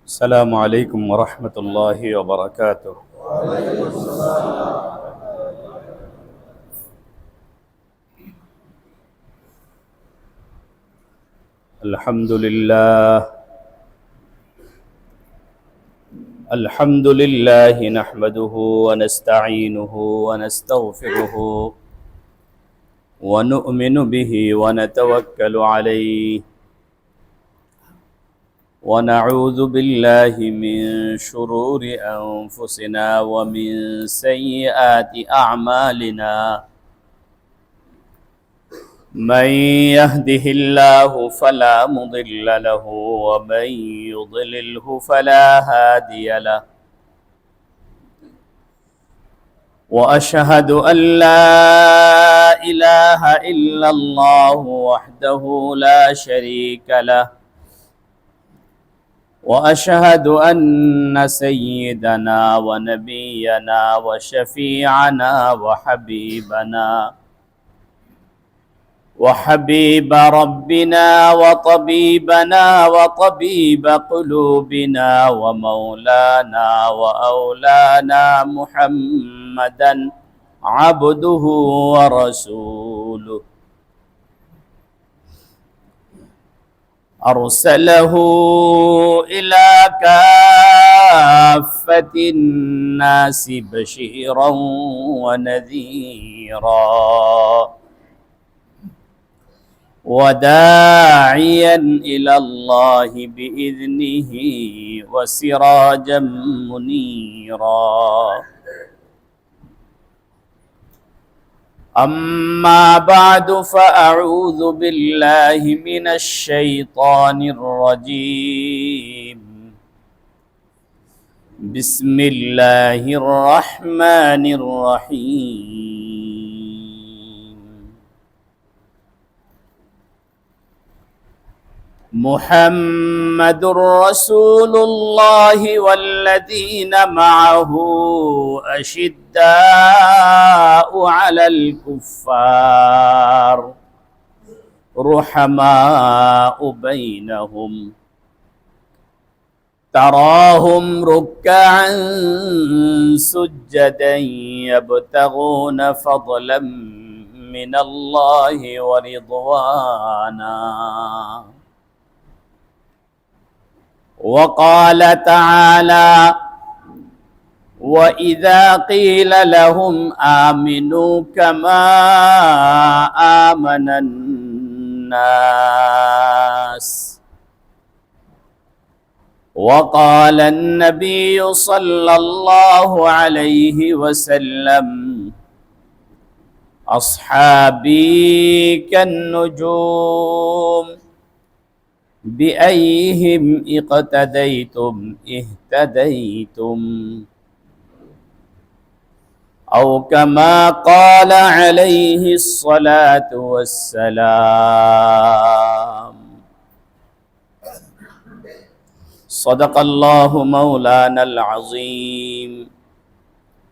السلام عليكم ورحمة الله وبركاته. الحمد لله الحمد لله نحمده ونستعينه ونستغفره ونؤمن به ونتوكل عليه ونعوذ بالله من شرور أنفسنا ومن سيئات أعمالنا. من يهده الله فلا مضل له ومن يضلله فلا هادي له. وأشهد أن لا إله إلا الله وحده لا شريك له. وأشهد أن سيدنا ونبينا وشفيعنا وحبيب ربنا وطبيبنا وطبيب قلوبنا ومولانا وأولانا محمدا عبده ورسوله أرسله إلى كافة الناس بشيرا ونذيرا وداعيا إلى الله بإذنه وسراجا منيرا. أما بعد فأعوذ بالله من الشيطان الرجيم. بسم الله الرحمن الرحيم. محمد رسول الله والذين معه أشداء على الكفار رحماء بينهم تراهم ركعا سجدا يبتغون فضلا من الله ورضوانا. وقال تعالى: وإذا قيل لهم آمنوا كما آمن الناس. وقال النبي صلى الله عليه وسلم: أصحابي كالنجوم بأيهم اقتديتم اهتديتم. أو كما قال عليه الصلاة والسلام. صدق الله مولانا العظيم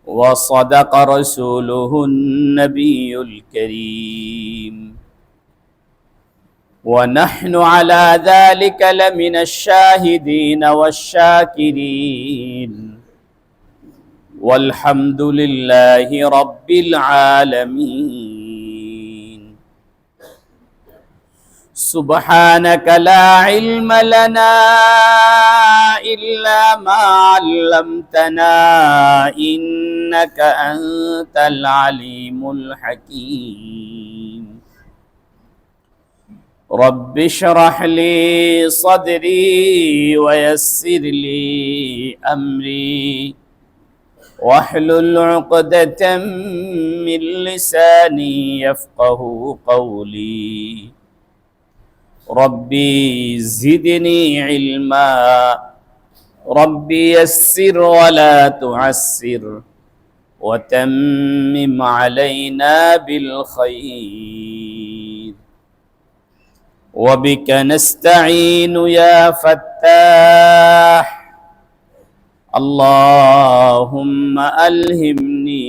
وصدق رسوله النبي الكريم ونحن على ذلك لمن الشاهدين والشاكرين والحمد لله رب العالمين. سبحانك لا علم لنا إلا ما علمتنا إنك أنت العليم الحكيم. رب اشرح لي صدري ويسر لي أمري واحلل عقدة من لساني يفقه قولي. ربي زدني علما ربي يسر ولا تعسر وتمم علينا بالخير. وبك نستعين يا فتاح. اللهم ألهمني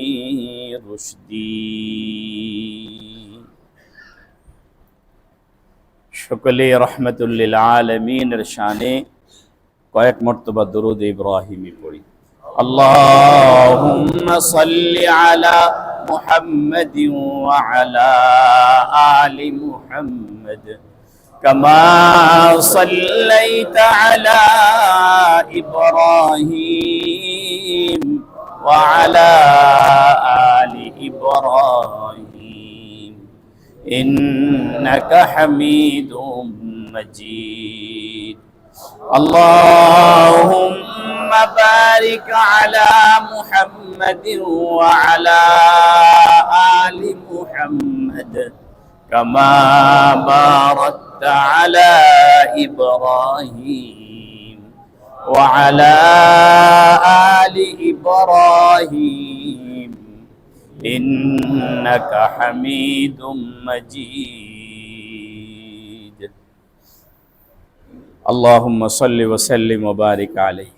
رشدي. সকলে রহমতুল্লিল আলামিনের শানে কয়েক মর্তবা দরুদ ইব্রাহিমি পড়ি। আল্লাহুম্মা সাল্লি আলা মুহাম্মাদিন ওয়া আলা আলি মুহাম্মাদ কামা সাল্লাইতা আলা ইব্রাহিম ওয়া আলা আলি ইব্রাহিম ইন্নাকা হামিদুম মাজিদ। اللهم بارك على محمد وعلى آل محمد كما باركت على إبراهيم وعلى آل إبراهيم إنك حميد مجيد। اللهم صل وسلم وبارك عليه।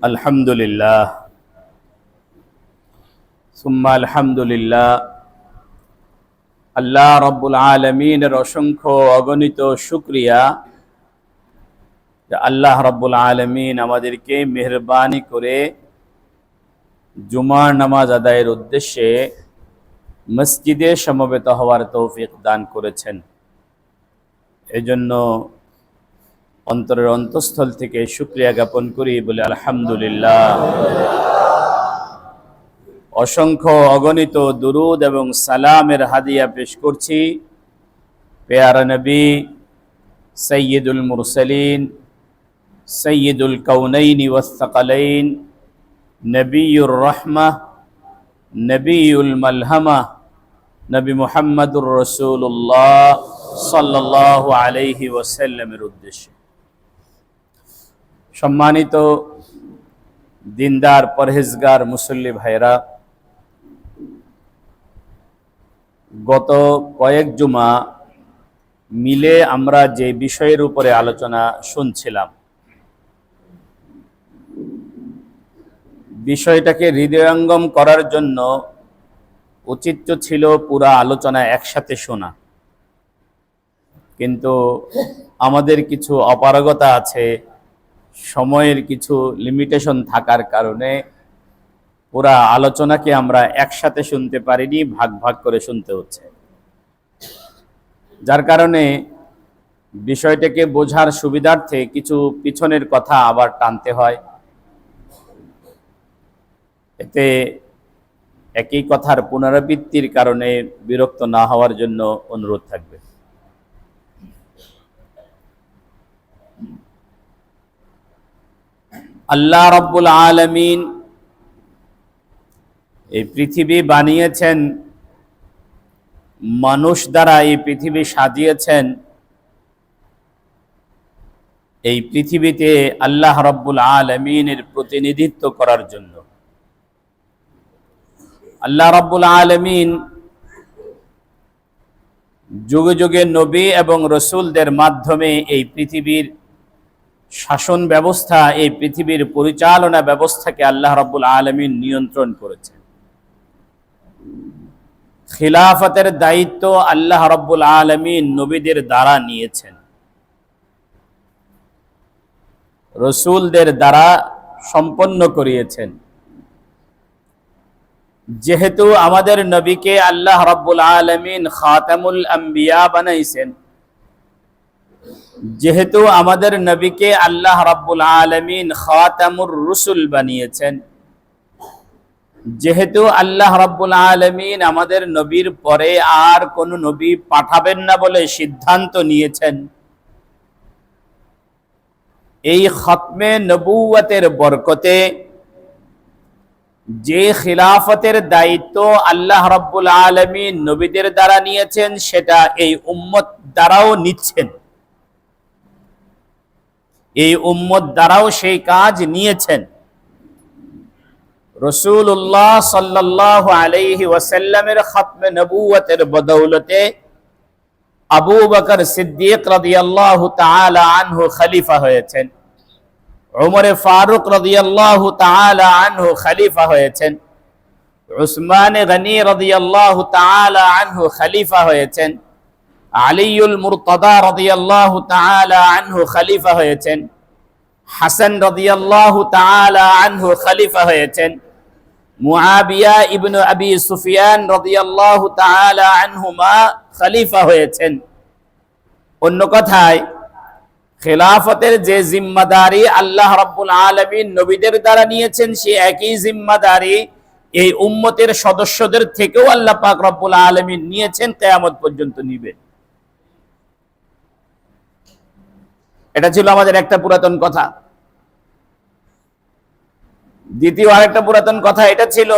الحمد لله ثم الحمد لله। আল্লাহ রব্বুল আলামিনের অসংখ্য অগণিত শুকরিয়া যে আল্লাহ রব্বুল আলামিন আমাদেরকে মেহেরবানি করে জুমার নামাজ আদায়ের উদ্দেশ্যে মসজিদে সমবেত হওয়ার তৌফিক দান করেছেন। এজন্য অন্তরের অন্তঃস্থল থেকে শুকরিয়া জ্ঞাপন করি, বলে আলহামদুলিল্লাহ। অসংখ্য অগণিত দুরুদ এবং সালামের হাদিয়া পেশ করছি পেয়ারা নবী সৈয়দুল মুরসালিন সৈয়দুল কাউনাইন ওয়াস সাকালাইন নবিয়ুর রাহমাহ নবিয়ুল মালহামা নবী মুহাম্মদুর রাসূলুল্লাহ সাল্লাল্লাহু আলাইহি ওয়াসাল্লামের উদ্দেশ্যে। সম্মানিত দিনদার পরহেজগার মুসল্লি ভাইরা, গত কয়েক জুমা মিলে আমরা যে বিষয়ের উপরে আলোচনা শুনছিলাম, বিষয়টাকে হৃদয়ঙ্গম করার জন্য উচিত ছিল পুরা আলোচনা একসাথে শোনা, কিন্তু আমাদের কিছু অপারগতা আছে, সময়ের কিছু লিমিটেশন থাকার কারণে পুরা আলোচনাকে আমরা একসাথে শুনতে পারিনি, ভাগ ভাগ করে শুনতে হচ্ছে। যার কারণে বিষয়টাকে বোঝার সুবিধার্থে কিছু পিছনের কথা আবার টানতে হয়। এতে একই কথার পুনরাবৃত্তির কারণে বিরক্ত না হওয়ার জন্য অনুরোধ থাকবে। আল্লাহ রাব্বুল আলামিন এই পৃথিবী বানিয়েছেন, মানুষ দ্বারা এই পৃথিবী সাজিয়েছেন। এই পৃথিবীতে আল্লাহ রাব্বুল আলামিনের প্রতিনিধিত্ব করার জন্য। আল্লাহ রাব্বুল আলামিন যুগে যুগে নবী এবং রসুলদের মাধ্যমে এই পৃথিবীর শাসন ব্যবস্থা, এই পৃথিবীর পরিচালনা ব্যবস্থাকে আল্লাহ রাব্বুল আলামিন নিয়ন্ত্রণ করেছেন। খিলাফতের দায়িত্ব আল্লাহ রাব্বুল আলামিন নবীদের দ্বারা নিয়েছেন, রসুলদের দ্বারা সম্পন্ন করিয়েছেন। যেহেতু আমাদের নবীকে আল্লাহ রাব্বুল আলামিন খাতামুল আম্বিয়া বানাইছেন, যেহেতু আমাদের নবীকে আল্লাহ রাব্বুল আলামিন খাতামুর রসুল বানিয়েছেন, যেহেতু আল্লাহ রাব্বুল আলামিন আমাদের নবীর পরে আর কোন নবী পাঠাবেন না বলে সিদ্ধান্ত নিয়েছেন, এই খতমে নবুয়তের বরকতে যে খিলাফতের দায়িত্ব আল্লাহ রাব্বুল আলামিন নবীদের দ্বারা নিয়েছেন, সেটা এই উম্মত দ্বারাও নিচ্ছেন। এই উম্মত দ্বারাও সেই কাজ নিয়েছেন। রাসূলুল্লাহ সাল্লাল্লাহু আলাইহি ওয়াসাল্লামের খতমে নবুয়তের বদৌলতে আবু বকর সিদ্দিক রাদিয়াল্লাহু তাআলা আনহু খলিফা হয়েছেন, উমর ফারুক রাদিয়াল্লাহু তাআলা আনহু খলিফা হয়েছেন, উসমান গনি রাদিয়াল্লাহু তাআলা আনহু খলিফা হয়েছেন, আলীউল মুরতাদা রাদিয়াল্লাহু তাআলা আনহু খলিফা হয়েছেন, হাসান রাদিয়াল্লাহু তাআলা আনহু খলিফা হয়েছেন, মুআবিয়া ইবনে আবি সুফিয়ান রাদিয়াল্লাহু তাআলা আনহুমা খলিফা হয়েছেন। অন্য কথায় খেলাফতের যে জিম্মাদারি আল্লাহ রাব্বুল আলামিন নবীদের দ্বারা নিয়েছেন, সে একই জিম্মাদারি এই উম্মতের সদস্যদের থেকেও আল্লাহ পাক রব্বুল আলামিন নিয়েছেন, কিয়ামত পর্যন্ত নিবেন। এটা ছিল আমাদের একটা পুরাতন কথা। দ্বিতীয় আরেকটা পুরাতন কথা এটা ছিল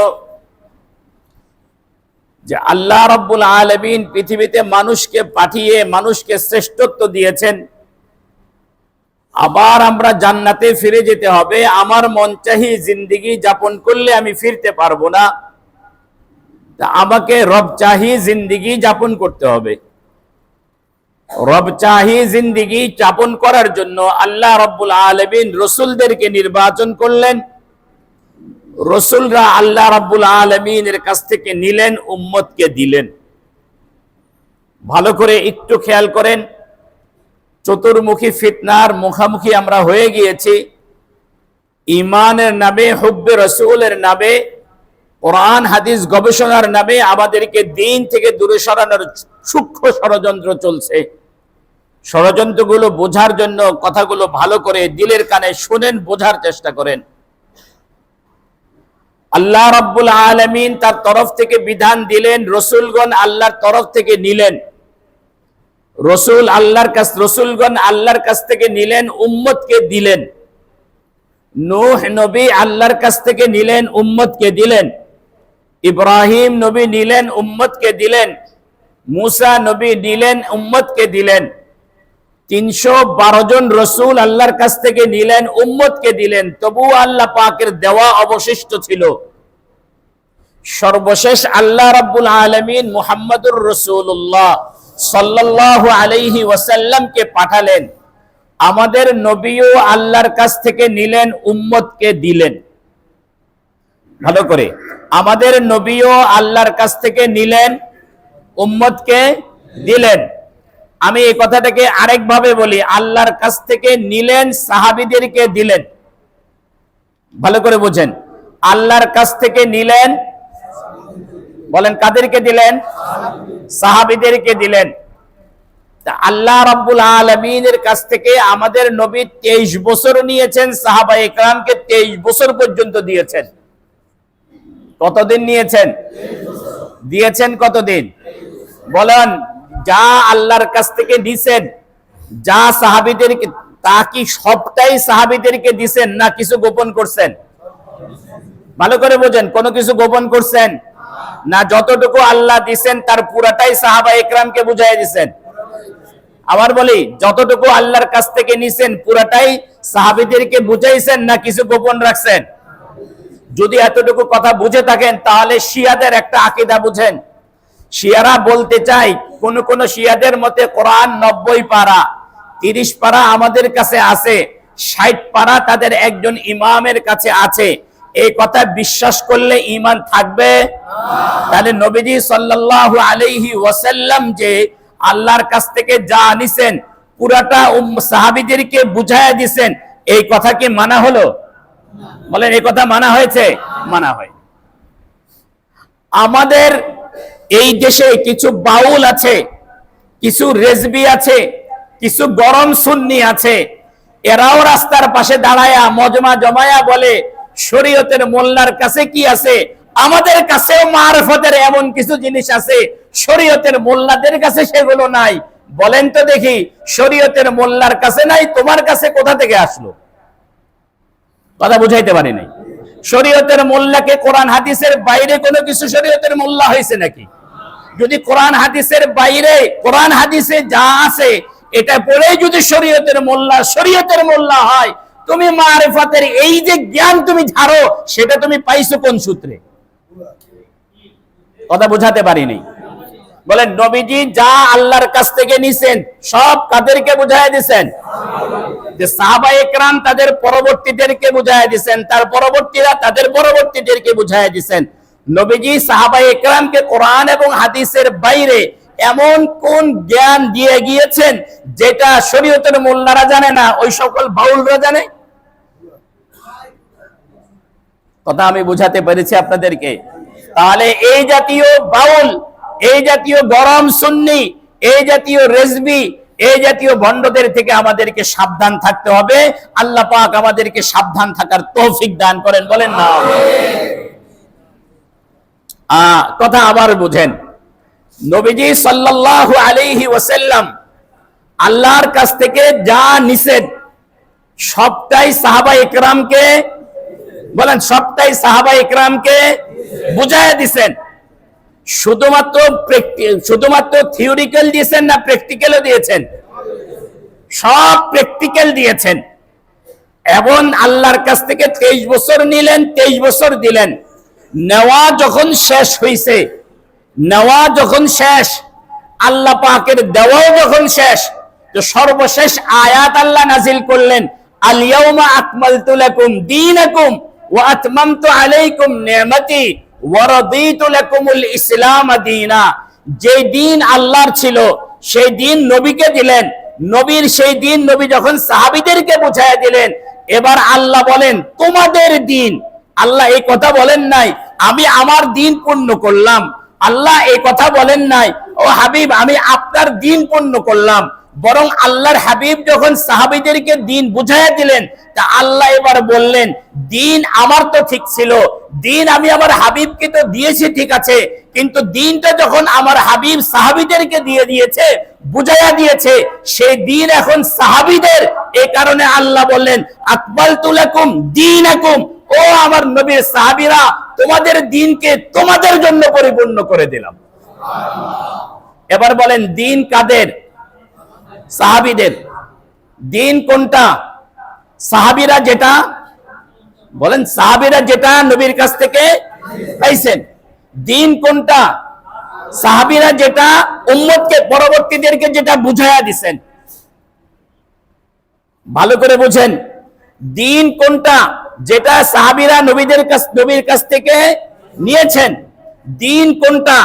যে আল্লাহ রাব্বুল আলামিন পৃথিবীতে মানুষকে পাঠিয়ে মানুষকে শ্রেষ্ঠত্ব দিয়েছেন। আবার আমরা জান্নাতে ফিরে যেতে হবে, আমার মনচাহি জিন্দেগি যাপন করলে আমি ফিরতে পারবো না, তা আমাকে রবচাহি জিন্দেগি যাপন করতে হবে। রবচাহি জিন্দেগি যাপন করার জন্য আল্লাহ রাব্বুল আলামিন রাসূলদেরকে নির্বাচন করলেন। রাসূলরা আল্লাহ রাব্বুল আলামিনের কাছ থেকে নিলেন, উম্মতকে দিলেন। ভালো করে একটু খেয়াল করেন, চতুর্মুখী ফিতনার মুখোমুখি আমরা হয়ে গিয়েছি। ঈমানের নামে, হুব্বে রাসূলের নামে, কোরআন হাদিস গবেষণার নামে আমাদেরকে দিন থেকে দূরে সরানোর সূক্ষ্ম ষড়যন্ত্র চলছে। ষড়যন্ত্রগুলো বোঝার জন্য কথাগুলো ভালো করে দিলের কানে শুনেন, বোঝার চেষ্টা করেন। আল্লাহ রাব্বুল আলামিন তার তরফ থেকে বিধান দিলেন, রাসূলগণ আল্লাহর তরফ থেকে নিলেন। রাসূলগণ আল্লাহর কাছ থেকে নিলেন, উম্মতকে দিলেন। নূহ নবী আল্লাহর কাছ থেকে নিলেন, উম্মতকে দিলেন। ইব্রাহিম নবী নিলেন, উম্মতকে দিলেন। মুসা নবী নিলেন, উম্মতকে দিলেন। 312 জন রাসূল আল্লাহর কাছ থেকে নিলেন, উম্মতকে দিলেন। তবু আল্লাহ পাকের দেওয়া অবশিষ্ট ছিল। সর্বশেষ আল্লাহ রাব্বুল আলামিন মুহাম্মদুর রাসূলুল্লাহ সাল্লাল্লাহু আলাইহি ওয়াসাল্লামকে পাঠালেন। আমাদের নবীও আল্লাহর কাছ থেকে নিলেন, উম্মতকে দিলেন। ভালো করে, আমাদের নবীও আল্লাহর কাছ থেকে নিলেন, উম্মতকে দিলেন। আমি এই কথাটাকে আরেকভাবে বলি, আল্লাহর কাছ থেকে নিলেন, সাহাবীদেরকে দিলেন। ভালো করে বুঝেন, আল্লাহর কাছ থেকে নিলেন, বলেন কাদেরকে দিলেন? সাহাবীদেরকে দিলেন। আল্লাহ রাব্বুল আলামিনের কাছ থেকে আমাদের নবী 23 বছর নিয়েছেন, সাহাবায়ে কেরামকে 23 বছর পর্যন্ত দিয়েছেন। কতদিন নিয়েছেন? দিয়েছেন কতদিন? বলেন, যা আল্লাহর কাছ থেকে দিয়েছেন, যা সাহাবীদেরকে, তা কি সবটাই সাহাবীদেরকে দিয়েছেন না কিছু গোপন করছেন? ভালো করে বোঝেন, কোনো কিছু গোপন করছেন না? যতটুকু আল্লাহ দিয়েছেন তার পুরাটাই সাহাবায়ে কেরামকে বুঝাই দিয়েছেন। আবার বলি, যতটুকু আল্লাহর কাছ থেকে নিছেন পুরাটাই সাহাবীদেরকে বুঝাইছেন না কিছু গোপন রাখছেন? যদি এতটুকু কথা বুঝে থাকেন তাহলে শিয়াদের একটা আকীদা বুঝেন। শিয়ারা বলতে চাই, কোন কোন শিয়াদের মতে কোরআন 90 পারা, 30 পারা আমাদের কাছে আছে, 60 পারা তাদের একজন ইমামের কাছে আছে। এই কথা বিশ্বাস করলে ঈমান থাকবে? তাহলে নবীজি সাল্লাল্লাহু আলাইহি ওয়াসাল্লাম যে আল্লাহর কাছ থেকে যা নিছেন পুরাটা সাহাবীদেরকে বুঝায়া দিবেন, এই কথা কি মানা হলো? বলেন, এই কথা মানা হয়েছে? মানা হয়। আমাদের এই দেশে কিছু বাউল আছে, কিছু রেজবি আছে, কিছু গরম সুন্নি আছে। এরাও রাস্তার পাশে দাঁড়ায়া মজমা জমায়া বলে, শরীয়তের মোল্লার কাছে কি আছে? আমাদের কাছেও মারফতের এমন কিছু জিনিস আছে, শরীয়তের মোল্লাদের কাছে সেগুলো নাই। বলেন তো দেখি, শরীয়তের মোল্লার কাছে নাই, তোমার কাছে কোথা থেকে আসলো? কথা বুঝাইতে পারি নাই। শরীয়তের মোল্লাকে কোরআন হাদিসের বাইরে কোনো কিছু শরীয়তের মোল্লা হয়েছে নাকি? যদি কোরআন হাদিসের বাইরে, কোরআন হাদিসে যা আছে এটা পড়ে যদি শরীয়তের মোল্লা হয়, তুমি মারিফাতের এই যে জ্ঞান তুমি ঝাড়ো, সেটা তুমি পাইছো কোন সূত্রে? কথা বুঝাতে পারিনি। বলেন, নবীজি যা আল্লাহর কাছ থেকে নিছেন সব কাদেরকে বুঝায় দিয়েছেন? যে সাহাবায়ে কেরাম তাদের পরবর্তীদেরকে বুঝায় দিয়েছেন, তার পরবর্তীরা তাদের পরবর্তীদেরকে বুঝায় দিয়েছেন। নবীজি সাহাবায়ে কেরামকে কোরআন এবং হাদিসের বাইরে এমন কোন জ্ঞান দিয়ে গিয়েছেন যেটা শরীয়তের মোল্লারা জানে না, ওই সকল বাউলরা জানে? কথা আমি বুঝাতে পেরেছি আপনাদেরকে? তাহলে এই জাতীয় বাউল, এই জাতীয় গরম সুন্নি, এই জাতীয় রেজবি, এই জাতীয় ভণ্ডদের থেকে আমাদেরকে সাবধান থাকতে হবে। আল্লাহ পাক আমাদেরকে সাবধান থাকার তৌফিক দান করেন, বলেন না? কথা আবার বুঝেন, নবীজি সাল্লাল্লাহু আলাইহি ওয়াসাল্লাম আল্লাহর কাছ থেকে যা নিষেধ সবটাই সাহাবা ইকরামকে, বলেন, সবটাই সাহাবা ইকরামকে বুঝাইয়া দিয়েছেন। শুধুমাত্র থিওরিক্যাল দিয়েছেন না প্র্যাকটিক্যালও দিয়েছেন? সব প্র্যাকটিক্যাল দিয়েছেন। এবং আল্লাহর কাছ থেকে 23 বছর নিলেন, 23 বছর দিলেন। নেওয়া যখন শেষ হইছে, নেওয়া যখন শেষ, আল্লাহ পাকের দেওয়াও যখন শেষ, তো সর্বশেষ আয়াত আল্লাহ নাজিল করলেন, আল ইয়াউমা আকমালতু লাকুম দীনাকুম ওয়া আতমামতু আলাইকুম নি'মাতি ওয়া রাদিতু লাকুমুল ইসলাম দীনা। যে দিন আল্লাহর ছিল সেই দিন নবীকে দিলেন, নবীর সেই দিন নবী যখন সাহাবীদেরকে বুঝাইয়া দিলেন, এবার আল্লাহ বলেন তোমাদের দিন। আল্লাহ এই কথা বলেন নাই আমি আমার দিন পূর্ণ করলাম, আল্লাহ এই কথা বলেন নাই ও হাবিব আমি আপনার দিন পূর্ণ করলাম। বরং আল্লাহর হাবিব যখন সাহাবীদেরকে দিন বুঝাইয়া দিলেন, তা আল্লাহ এবার বললেন দিন আমার তো ঠিক ছিল, দিন আমি আমার হাবিবকে তো দিয়েছি ঠিক আছে, কিন্তু দিনটা যখন আমার হাবিব সাহাবীদেরকে দিয়ে দিয়েছে, বুঝাইয়া দিয়েছে, সেই দিন এখন সাহাবীদের। এই কারণে আল্লাহ বললেন আকমালতু লাকুম দীনাকুম, ও আমার নবীর সাহাবীরা তোমাদের দিনকে তোমাদের জন্য পরিপূর্ণ করে দিলাম। এবার বলেন দিন কাদের? সাহাবীদের। দিন কোনটা? সাহাবীরা যেটা, বলেন সাহাবীরা যেটা নবীর কাছ থেকে পাইছেন। দিন কোনটা? সাহাবীরা যেটা উম্মতকে, পরবর্তীদেরকে যেটা বুঝাইয়া দিবেন। ভালো করে বুঝেন, দিন কোনটা? যেটা সাহাবীরা নবীর কাছ থেকে নিয়েছেন। দিন কোনটা?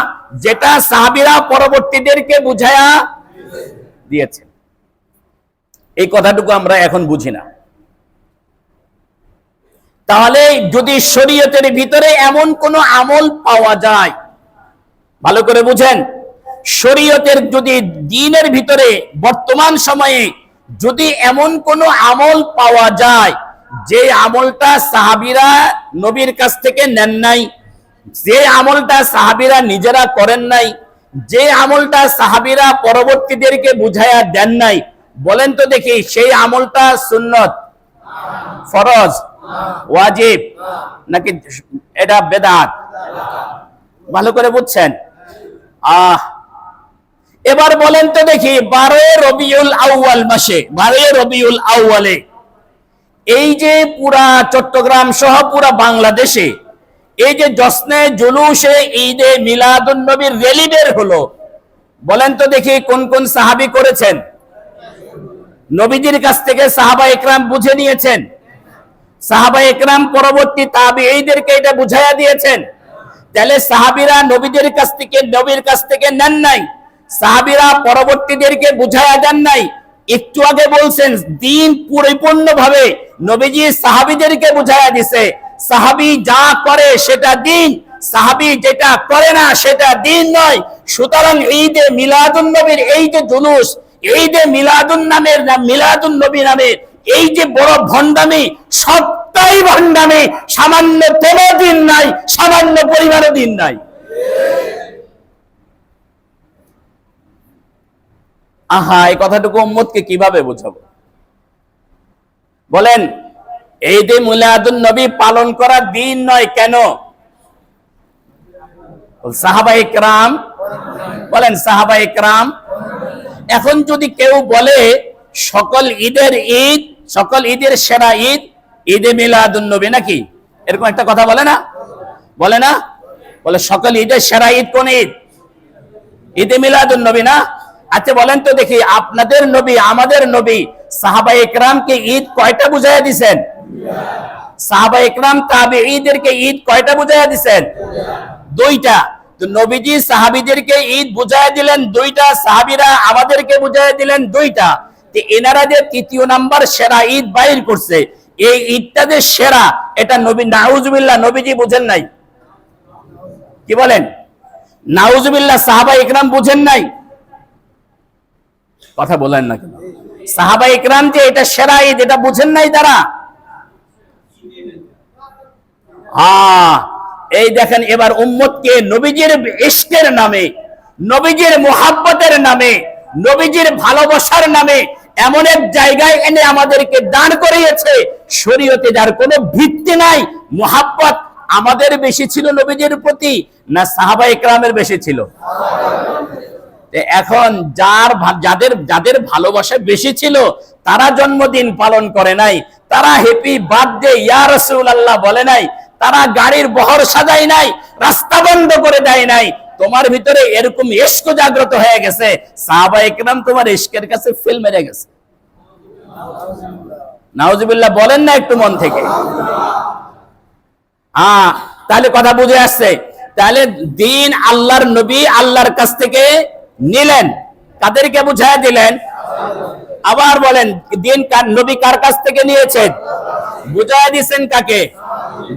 যেটা সাহাবীরা পরবর্তীদেরকে বুঝাইয়া দিয়েছেন। এই কথাটুকু আমরা এখন বুঝি না। তাহলে যদি শরীয়তের ভিতরে এমন কোন আমল পাওয়া যায়, ভালো করে বুঝেন, শরীয়তের যদি দ্বীনের ভিতরে বর্তমান সময়ে যদি এমন কোন আমল পাওয়া যায় যে আমলটা সাহাবীরা নবীর কাছ থেকে নেন নাই, যে আমলটা সাহাবীরা নিজেরা করেন নাই, যে আমলটা সাহাবীরা পরবর্তীদেরকে বুঝাইয়া দেন নাই, বলেন তো দেখি সেই আমলটা সুন্নত, ফরজ, ওয়াজিব নাকি এটা বেদাত? ভালো করে বুঝছেন? এবার বলেন তো দেখি 12 রবিউল আউয়াল মাসে, 12 রবিউল আউয়ালে এই যে পুরা চট্টগ্রাম সহ পুরা বাংলাদেশে এই যে জশ্নে জুলুসে ঈদে মিলাদুন নবীর র্যালি বের হলো, বলেন তো দেখি কোন কোন সাহাবী করেছেন? নবীজির কাছ থেকে সাহাবা ইকরাম বুঝে নিয়েছেন, সাহাবা ইকরাম পরবর্তী তাবেঈদেরকে এটা বুঝাইয়া দিয়েছেন। তাহলে সাহাবীরা নবীর কাছ থেকে নেন নাই, সাহাবীরা পরবর্তীদেরকে বুঝাইয়া দেন নাই। একটু আগে বলছেন দিন পরিপূর্ণভাবে নবীজি সাহাবীদেরকে বুঝাইয়া দিয়েছে। সাহাবী যা করে সেটা দিন, সাহাবী যেটা করে না সেটা দিন নয়। সুতরাং ঈদে মিলাদুন নবীর এই যে জুলুস, ঈদে মিলাদুন নবী নামের এই যে বড় ভণ্ডামি, সবটাই ভণ্ডামি, সামান্য কোনো দিন নাই, সামান্য পরিমাণও দিন নাই। এই কথাটুকু উম্মতকে কিভাবে বোঝাবো? বলেন ঈদে মিলাদুন নবী পালন করা দিন নয় কেন? সাহাবায়ে কেরাম, বলেন সাহাবায়ে কেরাম। এখন যদি কেউ বলে সকল ঈদের সেরা ঈদ ঈদে মিলাদুন নবী নাকি, এরকম একটা কথা বলে না? বলে না? বলে সকল ঈদের সেরা ঈদ কোন ঈদ? ঈদে মিলাদুন নবী না? আচ্ছা বলেন তো দেখি আপনাদের নবী আমাদের নবী সাহাবায়ে কেরামকে ঈদ কয়টা বুঝাইয়া দিবেন? সাহাবায়ে কেরাম তাবেঈদেরকে ঈদ কয়টা বুঝাইয়া দিবেন? 2টা। তো নবীজি সাহাবীদেরকে ঈদ বুঝায় দিলেন দুইটা, সাহাবীরা আমাদেরকে বুঝায় দিলেন দুইটা। তো এনারা যে তৃতীয় নাম্বার সেরা ঈদ বাইর করছে, এই ঈদটা যে সেরা, এটা নবী নাউজুবিল্লাহ নবীজি বুঝেন নাই। কি বলেন? নাউজুবিল্লাহ সাহাবা ইকরাম বুঝেন নাই? কথা বলেন না কেন? সাহাবা ইকরাম যে এটা সেরা ঈদ, এটা বুঝেন নাই তারা? এই দেখেন, এবার উম্মতকে নবীজির ইশকের নামে, নবীজির মুহাব্বতের নামে, নবীজির ভালোবাসার নামে এমন এক জায়গায় এনে আমাদেরকে দান করিয়েছে শরীয়তে যার কোনো ভিত্তি নাই। মুহাব্বত আমাদের বেশি ছিল নবীজির প্রতি না সাহাবা ইকরামের বেশি ছিল? এখন যাদের যাদের ভালোবাসা বেশি ছিল তারা জন্মদিন পালন করে নাই, তারা হ্যাপি বার্থডে ইয়া রাসূলুল্লাহ বলে নাই, তারা গাড়ির বহর সাজায় নাই, রাস্তা বন্ধ করে দেয় নাই। তোমার ভিতরে এরকম ইশক জাগ্রত হয়ে গেছে, সাহাবা ইকরাম তোমার ইশকের কাছে ফেল মেরে গেছে। নাউজুবিল্লাহ বলেন না একটু মন থেকে? তাহলে কথা বুঝে আসছে। তাহলে দিন আল্লাহর নবী আল্লাহর কাছ থেকে নিলেন, কাদেরকে বুঝায় দিলেন? আবার বলেন, দিন নবী কার কাছ থেকে নিয়েছেন? বুঝায় দিয়েছেন কাকে?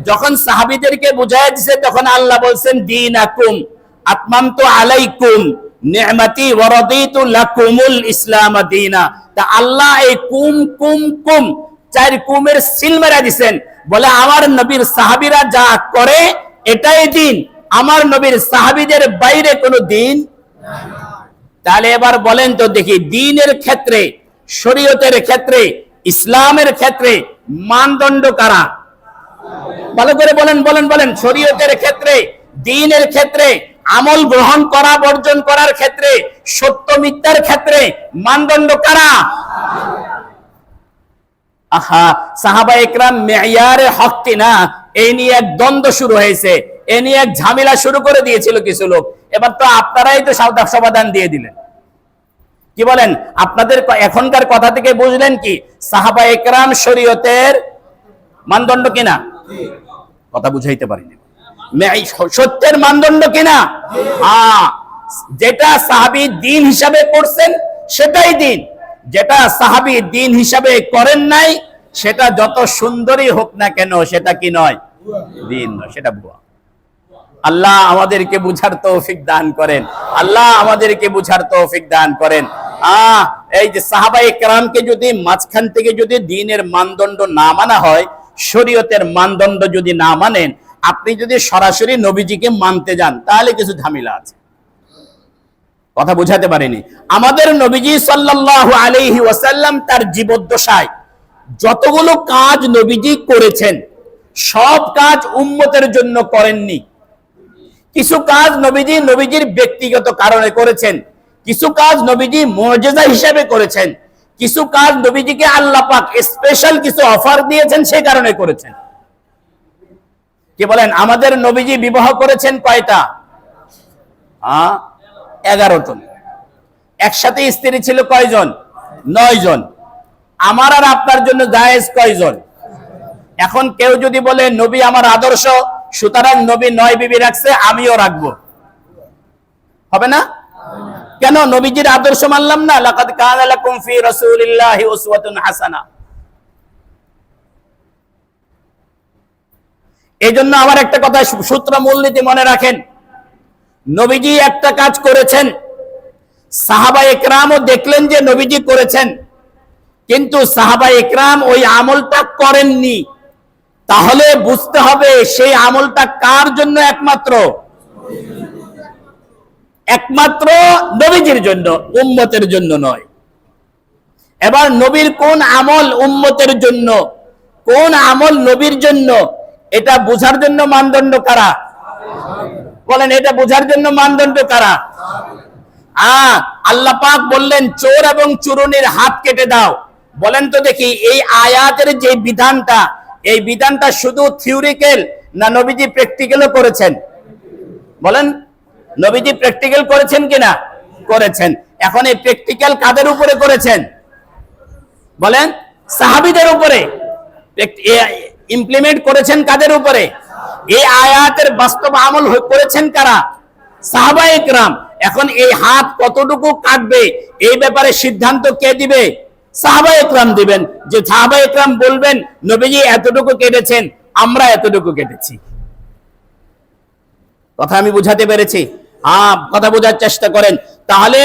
যখন সাহাবীদেরকে বুঝায় দিয়েছে তখন আল্লাহ বলছেন দীনাকুম আতমামতু আলাইকুম নি'মাতি ওয়া রাদিতু লাকুমুল ইসলাম দীনা। তা আল্লাহ এই কুম কুম কুম চার কুমের সিল মেরে দিয়েছেন, বলে আমার নবীর সাহাবীরা যা করে এটাই দিন, আমার নবীর সাহাবীদের বাইরে কোনো দিন। তাহলে এবার বলেন তো দেখি, দ্বীনের ক্ষেত্রে, শরীয়তের ক্ষেত্রে, ইসলামের ক্ষেত্রে মানদণ্ড কারা? ভালো করে বলেন বলেন বলেন। শরীয়তের ক্ষেত্রে, দ্বীনের ক্ষেত্রে, আমল গ্রহণ করা বর্জন করার ক্ষেত্রে, সত্য মিথ্যার ক্ষেত্রে মানদণ্ড কারা? সাহাবা ইকরাম মেয়ারে হক কিনা এই নিয়ে এক দ্বন্দ্ব শুরু হয়েছে, এ নিয়ে এক ঝামেলা শুরু করে দিয়েছিল কিছু লোক। এবার তো আপনারাই তো সমাধান দিয়ে দিলেন। কি বলেন? আপনাদের এখনকার কথা থেকে বুঝলেন কি সাহাবা ইকরাম শরীয়তের মানদণ্ড কিনা? কথা বুঝাইতে পারিনি। সত্যের মানদণ্ড কিনা? যেটা সাহাবী দ্বীন হিসাবে করছেন সেটাই দ্বীন, যেটা সাহাবী দ্বীন হিসাবে করেন নাই সেটা যত সুন্দরই হোক না কেন সেটা কি নয়? দ্বীন নয়, সেটা ভুয়া। আল্লাহ আমাদেরকে বুঝার তৌফিক দান করেন, আল্লাহ আমাদেরকে বুঝার তৌফিক দান করেন। এই যে সাহাবায়ে কেরামকে যদি মাঝখান থেকে যদি দ্বীনের মানদণ্ড না মানা হয়, শরীয়তের মানদণ্ড যদি না মানেন, আপনি যদি সরাসরি নবীজিকে মানতে যান তাহলে কিছু ঝামেলা আছে। কথা বুঝাতে পারিনি? আমাদের নবীজি সাল্লাল্লাহু আলাইহি ওয়াসাল্লাম তার জীবদ্দশায় যতগুলো কাজ নবীজি করেছেন সব কাজ উম্মতের জন্য করেননি। কিছু কাজ নবীজির ব্যক্তিগত কারণে করেছেন, কিছু কাজ নবীজি মুজিজা হিসেবে করেছেন, কিছু কাজ নবীজিকে আল্লাহ পাক স্পেশাল কিছু অফার দিয়েছেন সেই কারণে করেছেন। কি বলেন? আমাদের নবীজি বিবাহ করেছেন কয়টা? 11 জন। একসাথে স্ত্রী ছিল কয়জন? 9 জন। আমার আর আপনার জন্য জায়েজ কয়জন? এখন কেউ যদি বলে নবী আমার আদর্শ, সুতরাং নবী 9 বিবি রাখছে, আমিও রাখবো, হবে না? কেন? নবীজির আদর্শ মানলাম না। লাকাদ কানা লাকুম ফি রাসূলিল্লাহি উসওয়াতুন হাসানা। এই জন্য আমার একটা কথা সূত্র মূলনীতি মনে রাখেন, নবীজি একটা কাজ করেছেন, সাহাবায়ে কেরামও দেখলেন যে নবীজি করেছেন, কিন্তু সাহাবায়ে কেরাম ওই আমলটা করেননি। তাহলে বুঝতে হবে সেই আমলটা কার জন্য? একমাত্র নবীজির জন্য, উম্মতের জন্য নয়। এবার নবীর কোন আমল উম্মতের জন্য, কোন আমল নবীর জন্য, এটা বোঝার জন্য মানদণ্ড কারা? বলেন, এটা বোঝার জন্য মানদণ্ড কারা? আল্লাহ পাক বললেন চোর এবং চুরুনির হাত কেটে দাও। বলেন তো দেখি, এই আয়াতের যে বিধানটা, এই বিধানটা শুধু থিওরিক্যাল না নবীজি প্র্যাকটিক্যালও করেছেন? বলেন, নবীজি প্র্যাকটিক্যাল করেছেন কিনা? করেছেন। এখন এই প্র্যাকটিক্যাল কাদের উপরে করেছেন? বলেন, সাহাবীদের উপরে। ইমপ্লিমেন্ট করেছেন কাদের উপরে? এই আয়াতের বাস্তব আমল করেছেন কারা? সাহাবায়ে কেরাম। এখন এই হাত কতটুকু কাটবে এই ব্যাপারে সিদ্ধান্ত কে দিবে? সাহাবায়ে কেরাম দিবেন। যে সাহাবায়ে কেরাম বলবেন নবীজি এতটুকু কেটেছেন, আমরা এতটুকু কেটেছি। কথা আমি বুঝাতে পেরেছি? কথা বোঝার চেষ্টা করেন। তাহলে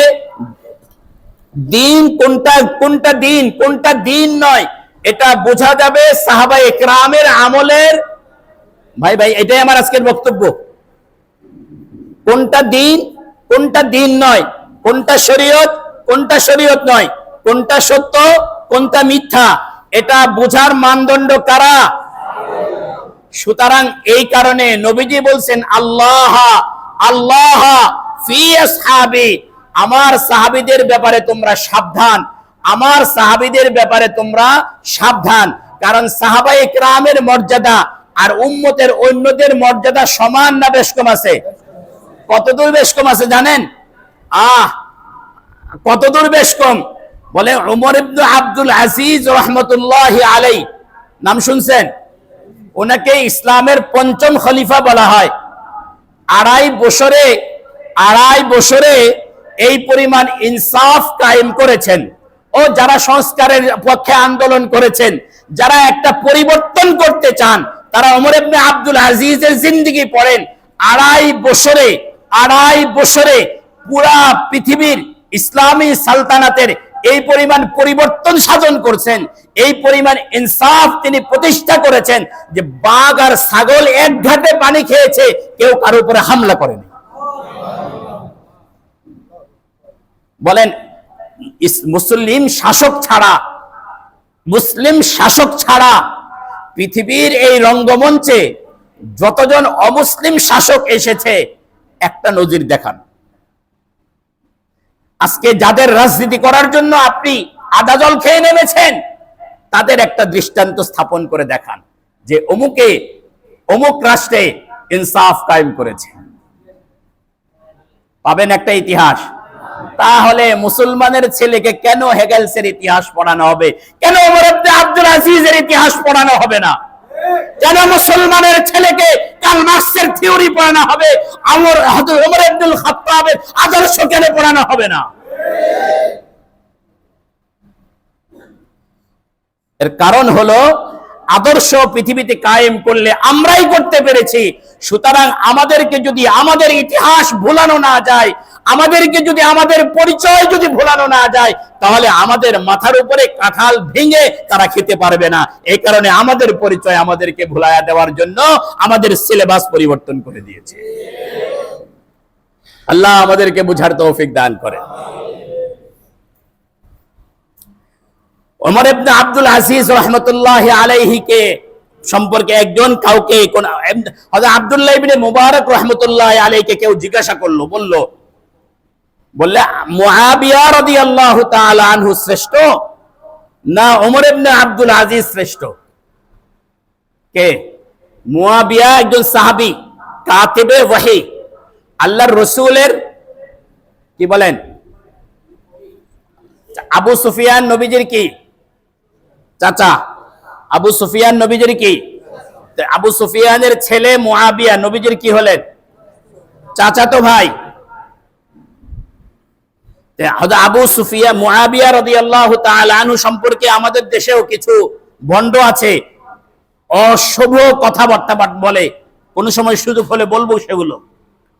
দিন কোনটা, কোনটা দিন, কোনটা দিন নয়, এটা বোঝা যাবে সাহাবায়ে কেরামের আমলের। ভাই ভাই, এটাই আমার আজকের বক্তব্য। কোনটা দিন, কোনটা দিন নয়, কোনটা শরীয়ত, কোনটা শরীয়ত নয়, কোনটা সত্য, কোনটা মিথ্যা, এটা বোঝার মানদণ্ড কারা? সুতরাং এই কারণে নবীজি বলছেন আল্লাহ আল্লাহ ফি আসহাবি, আমার সাহাবীদের ব্যাপারে তোমরা সাবধান, আমার সাহাবীদের ব্যাপারে তোমরা সাবধান। কারণ সাহাবায়ে কেরামের মর্যাদা আর উম্মতের অন্যদের মর্যাদা সমান না বেশ কম আছে? কতদূর বেশ কম আছে জানেন? কতদূর বেশ কম? বলে ওমর ইবনে আব্দুল আজিজ রাহমাতুল্লাহি আলাইহি, নাম শুনছেন? ওনাকে ইসলামের পঞ্চম খলিফা বলা হয়। আড়াই বছরে এই পরিমাণ ইনসাফ কায়েম করেছেন। ও যারা সংস্কারের পক্ষে আন্দোলন করেছেন, যারা একটা পরিবর্তন করতে চান, তারা ওমর ইবনে আব্দুল আজিজের জিন্দেগি পড়েন। আড়াই বছরে পুরা পৃথিবীর ইসলামী সালতানাতের এই পরিমাণ পরিবর্তন সাধন করছেন, এই পরিমাণ ইনসাফ তিনি প্রতিষ্ঠা করেছেন যে বাঘ আর ছাগল এক ঘাটে পানি খেয়েছে, কেউ কারো উপরে হামলা করেনি। বলেন মুসলিম শাসক ছাড়া পৃথিবীর এই রঙ্গমঞ্চে যতজন অমুসলিম শাসক এসেছে, একটা নজির দেখান। আজকে যাদের রাজনীতি করার জন্য আপনি আদা জল খেয়ে নেমেছেন, তাদের একটা দৃষ্টান্ত স্থাপন করে দেখান যে অমুক রাষ্ট্রে ইনসাফ কায়েম করেছে। পাবেন একটা ইতিহাস? তাহলে মুসলমানের ছেলেকে কেন হেগেলসের ইতিহাস পড়ানো হবে? কেন ওমর ইবনে আব্দুল আজিজের ইতিহাস পড়ানো হবে না? কেন মুসলমানের ছেলেকে কার্ল মার্কসের থিওরি পড়ানো হবে? ওমর ইবনুল খাত্তাবের আদর্শ কেন পড়ানো হবে না? এর কারণ হলো আদর্শ পৃথিবীতে কায়েম করলে আমরাই করতে পেরেছি। সুতরাং আমাদেরকে যদি আমাদের ইতিহাস ভুলানো না যায়, আমাদেরকে যদি আমাদের পরিচয় যদি ভুলানো না যায়, তাহলে আমাদের মাথার উপরে কাঁঠাল ভেঙে তারা খেতে পারবে না। এই কারণে আমাদের পরিচয় আমাদেরকে ভুলাইয়া দেওয়ার জন্য আমাদের সিলেবাস পরিবর্তন করে দিয়েছে। আল্লাহ আমাদেরকে বুঝার তৌফিক দান করে। ওমর ইবনে আব্দুল আজিজ রাহমাতুল্লাহি আলাইহি কে সম্পর্কে একজন কাউকে হযরত আব্দুল্লাহ ইবনে মুবারক রাহমাতুল্লাহি আলাইহি কে কেউ জিজ্ঞাসা করলো, বললে মুআবিয়া রাদিয়াল্লাহু তাআলা আনহু শ্রেষ্ঠ না ওমর ইবনে আব্দুল আজিজ শ্রেষ্ঠ? কে? মুআবিয়া একজন সাহাবী, কাতিবে ওহী, আল্লাহর রাসূলের কি বলেন, আবু সুফিয়ান নবীজির কি চাচা, আবু সুফিয়ান নবীজির কি? আবু সুফিয়ানের ছেলে মুআবিয়া নবীজির কি হলেন? চাচাতো ভাই। আবু সুফিয়ান মুআবিয়া রাদিয়াল্লাহু তাআলা আনহু সম্পর্কে আমাদের দেশেও কিছু ভণ্ড আছে, অশুভ কথাবার্তা বলে। কোন সময় সুযোগ হলে বলবো সেগুলো।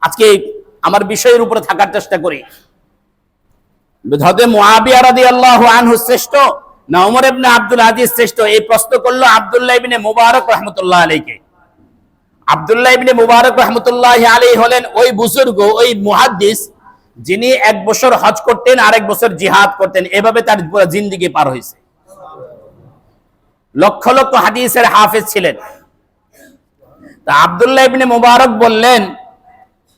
আজকে আমার বিষয়ের উপরে থাকার চেষ্টা করি। হযরত মুআবিয়া রাদিয়াল্লাহু আনহু শ্রেষ্ঠ না ওমর ইবনে আব্দুল আজিজ শ্রেষ্ঠ? এই প্রশ্ন করলো আব্দুল্লাহ ইবনে মুবারক রাহমাতুল্লাহি আলাইহি। আব্দুল্লাহ ইবনে মুবারক রাহমাতুল্লাহি আলাইহি হলেন ওই বুজুর্গ, ওই মুহাদ্দিস যিনি এক বছর হজ করতেন আর এক বছর জিহাদ করতেন। এভাবে তার পুরো জিন্দেগি পার হয়েছে। লক্ষ লক্ষ হাদিসের হাফেজ ছিলেন। তা আব্দুল্লাহ ইবনে মুবারক বললেন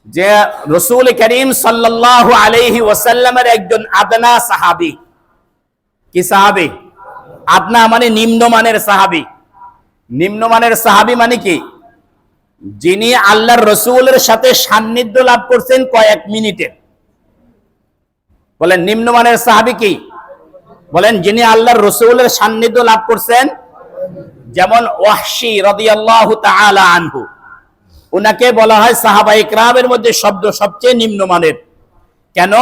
যে রাসূল করিম সাল্লাল্লাহু আলাইহি ওয়াসাল্লামের একজন আদনা সাহাবী। কি সাহাবী? আদনা মানে নিম্নমানের সাহাবী। নিম্নমানের সাহাবী মানে কি? যিনি আল্লাহর রাসূলের সাথে সান্নিধ্য লাভ করছেন কয়েক মিনিটে। বলেন নিম্নমানের সাহাবী কি? বলেন যিনি আল্লাহর রাসূলের সান্নিধ্য লাভ করছেন। যেমন ওয়াহশী রাদিয়াল্লাহু তাআলা আনহু। উনাকে বলা হয় সাহাবায়ে কেরামের মধ্যে শব্দ সবচেয়ে নিম্নমানের। কেন?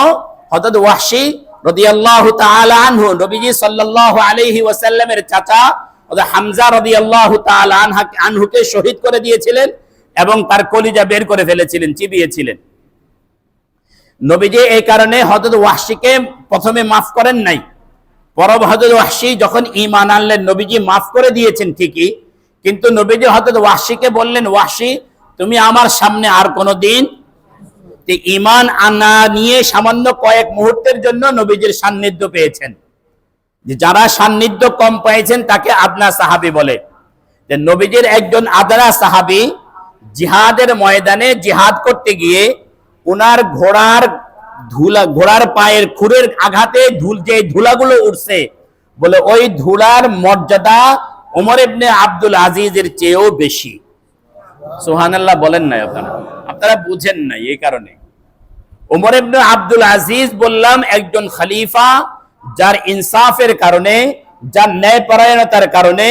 হযরত ওয়াহশী রাদিয়াল্লাহু তাআলা আনহু নবীজি সাল্লাল্লাহু আলাইহি ওয়াসাল্লামের চাচা হযরত হামজা রাদিয়াল্লাহু তাআলা আনহুকে শহীদ করে দিয়েছিলেন এবং তার কলিজা বের করে ফেলেছিলেন, চিবিয়েছিলেন। নবীজি এই কারণে হযরত ওয়াহশীকে প্রথমে মাফ করেন নাই। পরে হযরত ওয়াহশী যখন ঈমান আনলেন, নবীজি মাফ করে দিয়েছেন ঠিকই, কিন্তু নবীজি হযরত ওয়াহশীকে বললেন, ওয়াহশী তুমি আমার সামনে আর কোনোদিন ঈমান আনা নিয়ে সামান্য কয়েক মুহূর্তের জন্য নবীজির সান্নিধ্য পেয়েছেন। যে যারা সান্নিধ্য কম পেয়েছেন তাকে আদনা সাহাবী বলে। যে নবীজির একজন আদনা সাহাবী জিহাদের ময়দানে জিহাদ করতে গিয়ে উনার ঘোড়ার পায়ের খুরের আঘাতে যে ধুলাগুলো উঠছে, বলে ওই ধুলার মর্যাদা ওমর ইবনে আব্দুল আজিজের চেয়েও বেশি। সুবহানাল্লাহ বলেন না, আপনারা বুঝেন নাই। এই কারণে ওমর ইবনে আব্দুল আজিজ বললাম একজন খলিফা, যার ইনসাফের কারণে, যার ন্যায়পরায়ণতার কারণে,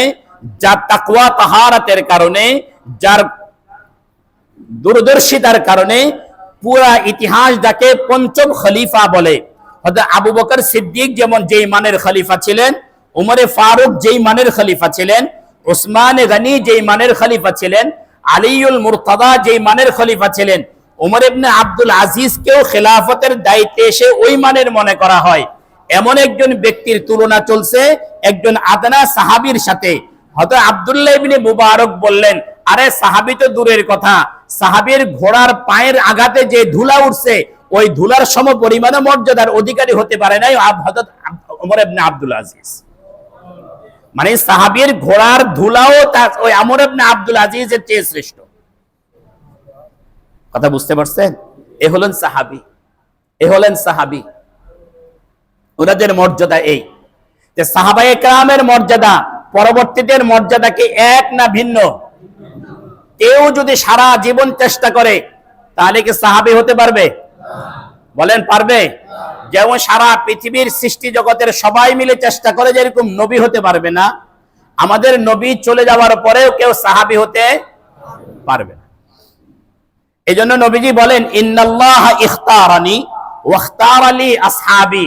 যার তাকওয়া তাহারাতের কারণে, যার দূরদর্শিতার কারণে পুরা ইতিহাস যাকে পঞ্চম খলিফা বলে। হযরত আবু বকর সিদ্দিক যেমন যেই মানের খলিফা ছিলেন, উমরে ফারুক যেই মানের খলিফা ছিলেন, উসমান গনি যেই মানের খলিফা ছিলেন, আলীউল মুরতাদা যেই মানের খলিফা ছিলেন, ওমর ইবনে আব্দুল আজিজকেও খেলাফতের দায়িত্বে এসে ওই মানের মনে করা হয়। এমন একজন ব্যক্তির তুলনা চলছে একজন আদনা সাহাবীর সাথে। হযরত আব্দুল্লাহ ইবনে মুবারক বললেন, আরে সাহাবী তো দূরের কথা, সাহাবীর ঘোড়ার পায়ের আঘাতে যে ধুলা উঠছে ওই ধুলার সম পরিমাণ মর্যাদার অধিকারী হতে পারে নাই হযরত ওমর ইবনে আব্দুল আজিজ। মানে সাহাবীর ঘোড়ার ধুলাও ওই ওমর ইবনে আব্দুল আজিজের চেয়ে শ্রেষ্ঠ। কথা বুঝতে পারছেন? এ হলেন সাহাবী। ওনাদের মর্যাদা এই যে সাহাবায়ে কেরামের মর্যাদা পরবর্তীদের মর্যাদা কি এক না ভিন্ন? কেউ যদি সারা জীবন চেষ্টা করে তাহলে কি সাহাবী হতে পারবে? বলেন পারবে? যেমন সারা পৃথিবীর সৃষ্টি জগতের সবাই মিলে চেষ্টা করে যেরকম নবী হতে পারবে না, আমাদের নবী চলে যাওয়ার পরেও কেউ সাহাবী হতে পারবে না। এজন্য নবীজি বলেন, ইন্নাল্লাহা ইখতারানি ওয়া ইখতারালি আসহাবি।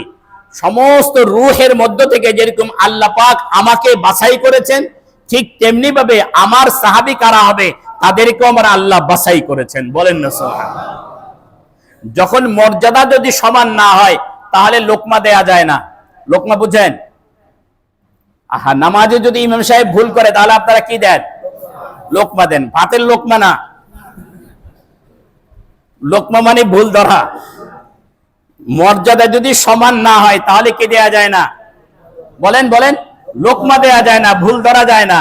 সমস্ত রূহের মধ্য থেকে যেরকম আল্লাহ পাক আমাকে বাছাই করেছেন, ঠিক তেমনি ভাবে আমার সাহাবী কারা হবে তাদেরকেও আমার আল্লাহ বাছাই করেছেন। বলেন না সুবহানাল্লাহ। যখন মর্যাদা যদি সমান না হয় তাহলে লোকমা দেয়া যায় না। লোকমা বুঝেন? নামাজে যদি ইমাম সাহেব ভুল করে তাহলে আপনারা কি দেন? লোকমা দেন। ভাতের লোকমা না। লোকমা মানে ভুল ধরা। মর্যাদা যদি সমান না হয় তাহলে কি দেয়া যায় না? বলেন লোকমা দেয়া যায় না, ভুল ধরা যায় না।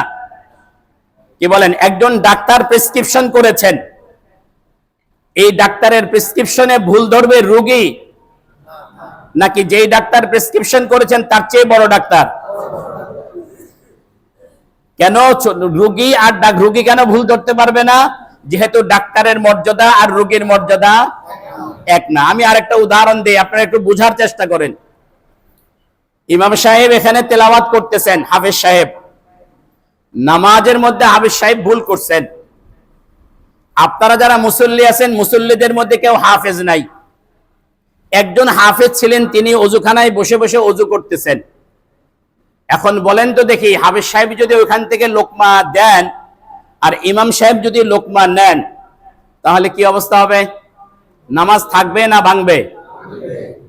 কি বলেন? একজন ডাক্তার প্রেসক্রিপশন করেছেন, এই ডাক্তারের প্রেসক্রিপশনে ভুল ধরবে রোগী নাকি যেই ডাক্তার প্রেসক্রিপশন করেছেন তার চেয়ে বড় ডাক্তার? কেন রোগী কেন ভুল ধরতে পারবে না? যেহেতু ডাক্তারের মর্যাদা আর রোগীর মর্যাদা এক না। আমি আরেকটা উদাহরণ দিই, আপনারা একটু বোঝার চেষ্টা করেন। ইমাম সাহেব এখানে তেলাওয়াত করতেছেন, হাফেজ সাহেব নামাজের মধ্যে হাফেজ সাহেব ভুল করছেন। আপনারা যারা মুসল্লি আছেন, মুসল্লিদের মধ্যে কেউ হাফেজ নাই। একজন হাফেজ ছিলেন, তিনি ওযুখানায় বসে বসে ওযু করতেছেন। এখন বলেন তো দেখি, হাফেজ সাহেব যদি ওখান থেকে লোকমা দেন আর ইমাম সাহেব যদি লোকমা নেন তাহলে কি অবস্থা হবে? নামাজ থাকবে না ভাঙবে?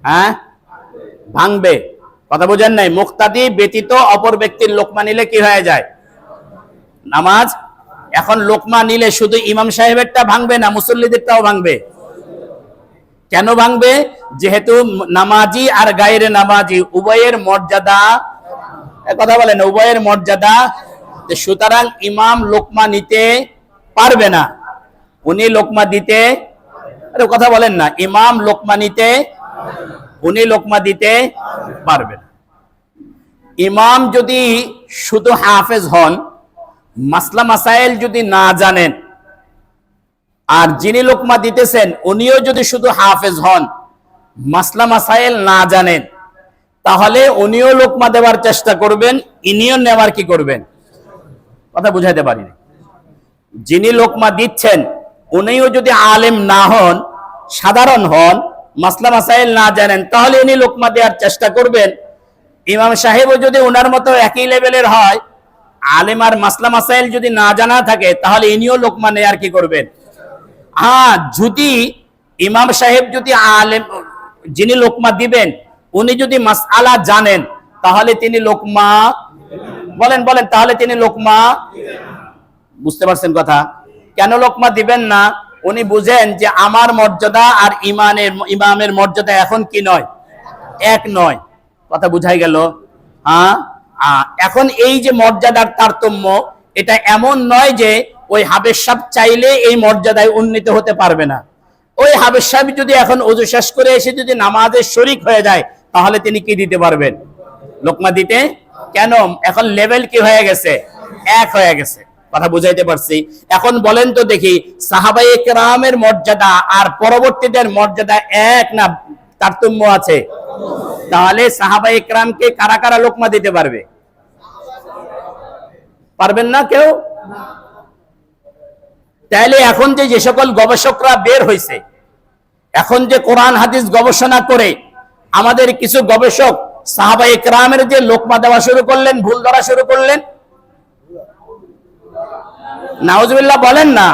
হ্যাঁ, ভাঙবে। কথা বোঝেন নাই? মুক্তাদি ব্যতীত অপর ব্যক্তির লোকমা নিলে কি হয়ে যায়? নামাজ। এখন লোকমা নিলে শুধু ইমাম সাহেবেরটা ভাঙবে না মুসল্লিদেরটাও ভাঙবে? কেন ভাঙবে? যেহেতু নামাজি আর গায়রে নামাজি উভয়ের মর্যাদা, কথা বলেন, উভয়ের মর্যাদা। সুতরাং ইমাম লোকমা নিতে পারবে না, উনি লোকমা দিতে, কথা বলেন না, ইমাম লোকমা নিতে, উনি লোকমা দিতে পারবে না। ইমাম যদি শুধু হাফেজ হন, মাসলা মাসাইল যদি না জানেন, আর যিনি লোকমা দিতেছেন উনিও যদি শুধু হাফেজ হন, মাসলা মাসাইল না জানেন, তাহলে উনিও লোকমা দেওয়ার চেষ্টা করবেন, ইনিও নেওয়ার কি করবেন? কথা বুঝাইতে পারিনি। যিনি লোকমা দিচ্ছেন উনিও যদি আলেম না হন, সাধারণ হন, মাসলা মাসাইল না জানেন, তাহলে উনি লোকমা দেওয়ার চেষ্টা করবেন। ইমাম সাহেবও যদি ওনার মতো একই লেভেলের হয়, আলেম আর মাসলা মাসাইল যদি না জানা থাকে, তাহলে ইনিও লোকমা নেয়ার কি করবেন? হ্যাঁ, যদি ইমাম সাহেব যদি আলেম, যিনি লোকমা দিবেন উনি যদি মাসআলা জানেন, তাহলে তিনি লোকমা বলেন বলেন তাহলে তিনি লোকমা, বুঝতে পারছেন কথা? কেন লোকমা দিবেন না? উনি বুঝেন যে আমার মর্যাদা আর ইমামের মর্যাদা এখন কি নয়, এক নয়। কথা বুঝাই গেল? হ্যাঁ, এখন এই যে মর্যাদার তারতম্য, এটা এমন নয় যে ওই হাবেশ সাহেব চাইলে এই মর্যাদায় উন্নীত হতে পারবে না। ওই হাবেশ সাহেব যদি এখন ওযু শেষ করে এসে যদি নামাজের শরীক হয়ে যায়, তাহলে তিনি কি দিতে পারবেন? লোকমা দিতে। কেন? এখন লেভেল কি হয়ে গেছে? এক হয়ে গেছে। কথা বুঝাইতে পারছি? এখন বলেন তো দেখি, সাহাবায়ে কেরামের মর্যাদা আর পরবর্তীদের মর্যাদা এক না তারতম্য আছে? তাহলে সাহাবায়ে কেরামকে কারা কারা লোকমা দিতে পারবে? পারবেন না কেউ। তাইলে এখন যে সকল গবেষকরা বের হয়েছে, এখন যে কোরআন হাদিস গবেষণা করে আমাদের কিছু গবেষক সাহাবায়ে কেরামের যে লোকমা দেওয়া শুরু করলেন, ভুল ধরা শুরু করলেন, নাউজুবিল্লাহ বলেন না।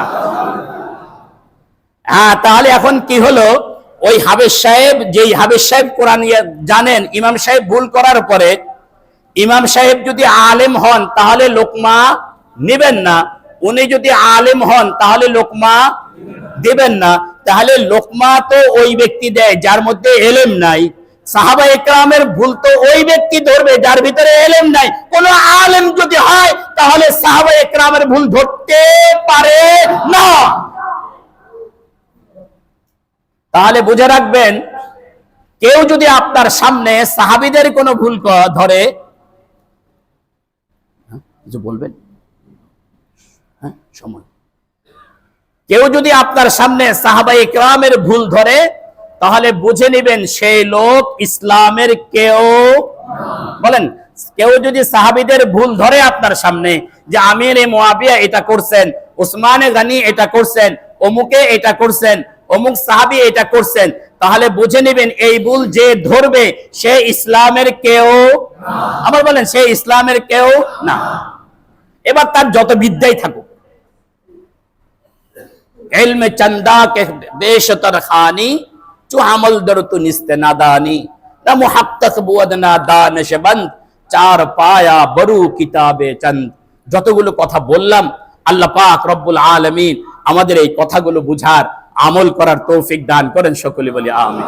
হ্যাঁ, তাহলে এখন কি হলো? ওই হাবেশ সাহেব, যেই হাবেশ সাহেব কোরআন জানেন, ইমাম সাহেব ভুল করার পরে ইমাম সাহেব যদি আলেম হন তাহলে লোকমা নেবেন না, উনি যদি আলেম হন তাহলে লোকমা দেবেন না। তাহলে লোকমা তো ওই ব্যক্তি দেয় যার মধ্যে এলেম নাই। সাহাবায়ে কেরামের ভুল তো ওই ব্যক্তি ধরবে যার ভিতরে এলেম নাই। কোন আলেম যদি হয় তাহলে সাহাবায়ে কেরামের ভুল ধরতে পারে না। তাহলে বুঝে রাখবেন, কেউ যদি আপনার সামনে সাহাবীদের কোনো ভুল ধরে, কিছু বলবেন? হ্যাঁ, সময়। কেউ যদি আপনার সামনে সাহাবায়ে কেরামের ভুল ধরে, তাহলে বুঝে নেবেন সেই লোক ইসলামের কেউ বলেন। কেউ যদি সাহাবীদের ভুল ধরে আপনার সামনে, যে আমির মুআবিয়া এটা করছেন, উসমানে গনি এটা করছেন, অমুকে এটা করছেন, অমুক সাহাবী এটা করছেন, তাহলে বুঝে নেবেন এই ভুল যে ধরবে সে ইসলামের কেউ, আবার বলেন, সে ইসলামের কেউ না। এবার তার যত বিদ্যাই থাকুক, ইলমে চন্দা কে বেশতর খানি চু আমল দরতু নিস্তে নাদানি না মুহাক্কাক বুদ না দানশবন্দ চার পায়া বরু কিতাবে চন্দ। যতগুলো কথা বললাম, আল্লাহ পাক রব্বুল আলামিন আমাদের এই কথাগুলো বুঝার, আমল করার তৌফিক দান করেন। সকলে বলি আমিন।